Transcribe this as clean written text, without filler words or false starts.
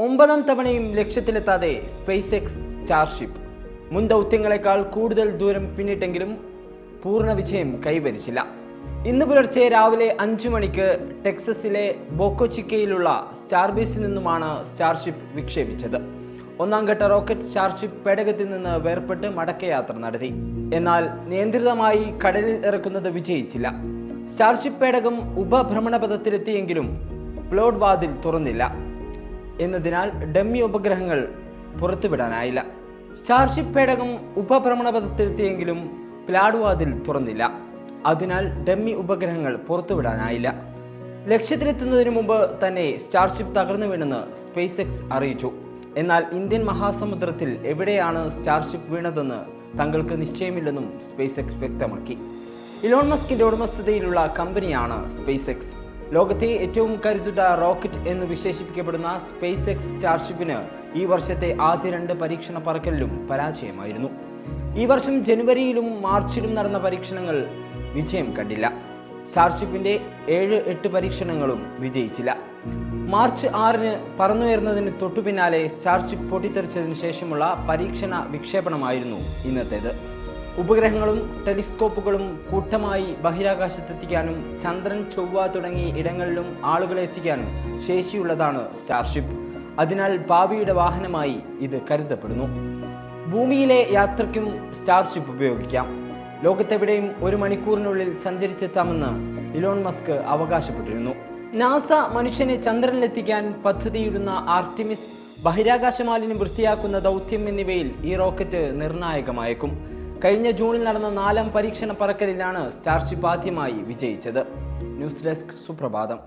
9ാം തവണയും ലക്ഷ്യത്തിലെത്താതെ space X Starship മുൻ ദൗത്യങ്ങളെക്കാൾ കൂടുതൽ ദൂരം പിന്നിട്ടെങ്കിലും പൂർണ്ണ വിജയം കൈവരിച്ചില്ല. ഇന്ന് പുലർച്ചെ രാവിലെ 5 മണിക്ക് ടെക്സസിലെ ബോക്കോ ചിക്കയിലുള്ള സ്റ്റാർബേസിൽ നിന്നുമാണ് സ്റ്റാർഷിപ്പ് വിക്ഷേപിച്ചത്. 1ാം ഘട്ട റോക്കറ്റ് സ്റ്റാർഷിപ്പ് പേടകത്തിൽ നിന്ന് വേർപെട്ട് മടക്കയാത്ര നടത്തി. എന്നാൽ നിയന്ത്രിതമായി കടലിൽ ഇറക്കുന്നത് വിജയിച്ചില്ല. സ്റ്റാർഷിപ്പ് പേടകം ഉപഭ്രമണപഥത്തിലെത്തിയെങ്കിലും പ്ലോഡ് വാതിൽ തുറന്നില്ല എന്നതിനാൽ ഡമ്മി ഉപഗ്രഹങ്ങൾ പുറത്തുവിടാനായില്ല. സ്റ്റാർഷിപ്പ് പേടകം ഉപഭ്രമണപഥത്തിലെത്തിയെങ്കിലും പ്ലാഡ് വാതിൽ തുറന്നില്ല. അതിനാൽ ഡമ്മി ഉപഗ്രഹങ്ങൾ പുറത്തുവിടാനായില്ല. ലക്ഷ്യത്തിലെത്തുന്നതിന് മുമ്പ് തന്നെ സ്റ്റാർഷിപ്പ് തകർന്നു വീണെന്ന് സ്പേസ് എക്സ് അറിയിച്ചു. എന്നാൽ ഇന്ത്യൻ മഹാസമുദ്രത്തിൽ എവിടെയാണ് സ്റ്റാർഷിപ്പ് വീണതെന്ന് തങ്ങൾക്ക് നിശ്ചയമില്ലെന്നും സ്പേസ് എക്സ് വ്യക്തമാക്കി. ഇലോൺ മസ്കിന്റെ ഉടമസ്ഥതയിലുള്ള കമ്പനിയാണ് സ്പേസ് എക്സ്. ലോകത്തെ ഏറ്റവും കരുത്തുറ്റ റോക്കറ്റ് എന്ന് വിശേഷിപ്പിക്കപ്പെടുന്ന സ്പേസ് എക്സ് സ്റ്റാർഷിപ്പിന് ഈ വർഷത്തെ ആദ്യ 2 പരീക്ഷണ പറക്കലിലും പരാജയമായിരുന്നു. ഈ വർഷം ജനുവരിയിലും മാർച്ചിലും നടന്ന പരീക്ഷണങ്ങൾ വിജയം കണ്ടില്ല. സ്റ്റാർഷിപ്പിന്റെ 7-8 പരീക്ഷണങ്ങളും വിജയിച്ചില്ല. മാർച്ച് 6-ന് പറന്നുയർന്നതിന് തൊട്ടുപിന്നാലെ സ്റ്റാർഷിപ്പ് പൊട്ടിത്തെറിച്ചതിന് ശേഷമുള്ള പരീക്ഷണ വിക്ഷേപണമായിരുന്നു ഇന്നത്തേത്. ഉപഗ്രഹങ്ങളും ടെലിസ്കോപ്പുകളും കൂട്ടമായി ബഹിരാകാശത്തെത്തിക്കാനും ചന്ദ്രൻ, ചൊവ്വ തുടങ്ങി ഇടങ്ങളിലും ആളുകളെ എത്തിക്കാനും ശേഷിയുള്ളതാണ് സ്റ്റാർഷിപ്പ്. അതിനാൽ ഭാവിയുടെ വാഹനമായി ഇത് കരുതപ്പെടുന്നു. ഭൂമിയിലെ യാത്രയ്ക്കും സ്റ്റാർഷിപ്പ് ഉപയോഗിക്കാം. ലോകത്തെവിടെയും 1 മണിക്കൂറിനുള്ളിൽ സഞ്ചരിച്ചെത്താമെന്ന് ഇലോൺ മസ്ക് അവകാശപ്പെട്ടിരുന്നു. നാസ മനുഷ്യനെ ചന്ദ്രനിലെത്തിക്കാൻ പദ്ധതിയിടുന്ന ആർട്ടിമിസ്, ബഹിരാകാശ മാലിന്യം വൃത്തിയാക്കുന്ന ദൗത്യം എന്നിവയിൽ ഈ റോക്കറ്റ് നിർണായകമായേക്കും. കഴിഞ്ഞ ജൂണിൽ നടന്ന 4ാം പരീക്ഷണ പറക്കലിലാണ് സ്റ്റാർഷിപ്പ് ആദ്യമായി വിജയിച്ചത്. ന്യൂസ് ഡെസ്ക്, സുപ്രഭാതം.